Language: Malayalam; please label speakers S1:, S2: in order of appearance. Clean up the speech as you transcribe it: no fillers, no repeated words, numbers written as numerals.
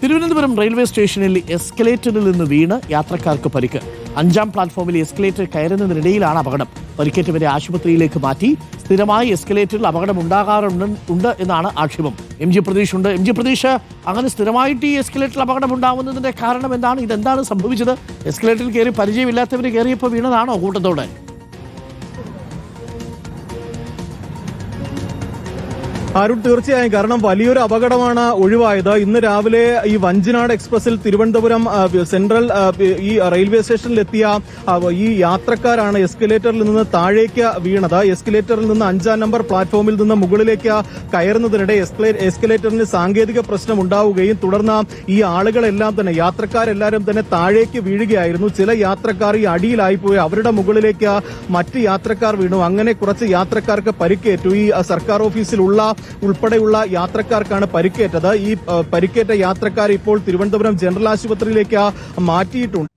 S1: തിരുവനന്തപുരം റെയിൽവേ സ്റ്റേഷനിൽ എസ്കലേറ്ററിൽ നിന്ന് വീണ് യാത്രക്കാർക്ക് പരിക്ക്. 5ാം പ്ലാറ്റ്ഫോമിൽ എസ്കലേറ്റർ കയറുന്നതിനിടയിലാണ് അപകടം. പരിക്കേറ്റവരെ ആശുപത്രിയിലേക്ക് മാറ്റി. സ്ഥിരമായി എസ്കലേറ്ററിൽ അപകടം ഉണ്ടാകാറുണ്ട് എന്നാണ് ആക്ഷേപം. എം ജി പ്രതീഷ്, അങ്ങനെ സ്ഥിരമായിട്ട് ഈ എസ്കലേറ്ററിൽ അപകടം ഉണ്ടാവുന്നതിന്റെ കാരണം എന്താണ്? ഇതെന്താണ് സംഭവിച്ചത്? എസ്കലേറ്ററിൽ കയറി പരിചയമില്ലാത്തവർ കയറിയപ്പോൾ വീണതാണോ കൂട്ടത്തോടെ?
S2: അരുൺ, തീർച്ചയായും. കാരണം വലിയൊരു അപകടമാണ് ഒഴിവായത്. ഇന്ന് രാവിലെ ഈ വഞ്ചിനാട് എക്സ്പ്രസിൽ തിരുവനന്തപുരം സെൻട്രൽ ഈ റെയിൽവേ സ്റ്റേഷനിലെത്തിയ ഈ യാത്രക്കാരാണ് എസ്കലേറ്ററിൽ നിന്ന് താഴേക്ക് വീണത്. എസ്കലേറ്ററിൽ നിന്ന് 5ാം നമ്പർ പ്ലാറ്റ്ഫോമിൽ നിന്ന് മുകളിലേക്ക് കയറുന്നതിനിടെ എസ്കലേറ്ററിന് സാങ്കേതിക പ്രശ്നം ഉണ്ടാവുകയും തുടർന്ന് ഈ ആളുകളെല്ലാം തന്നെ, യാത്രക്കാരെല്ലാവരും തന്നെ താഴേക്ക് വീഴുകയായിരുന്നു. ചില യാത്രക്കാർ ഈ അടിയിലായിപ്പോയി, അവരുടെ മുകളിലേക്ക് മറ്റ് യാത്രക്കാർ വീണു. അങ്ങനെ കുറച്ച് യാത്രക്കാർക്ക് പരിക്കേറ്റു. ഈ സർക്കാർ ഓഫീസിലുള്ള ഉൾപ്പെടെയുള്ള യാത്രക്കാർക്കാണ് പരിക്കേറ്റത്. ഈ പരിക്കേറ്റ യാത്രക്കാർ ഇപ്പോൾ തിരുവനന്തപുരം ജനറൽ ആശുപത്രിയിലേക്ക് മാറ്റിയിട്ടുണ്ട്.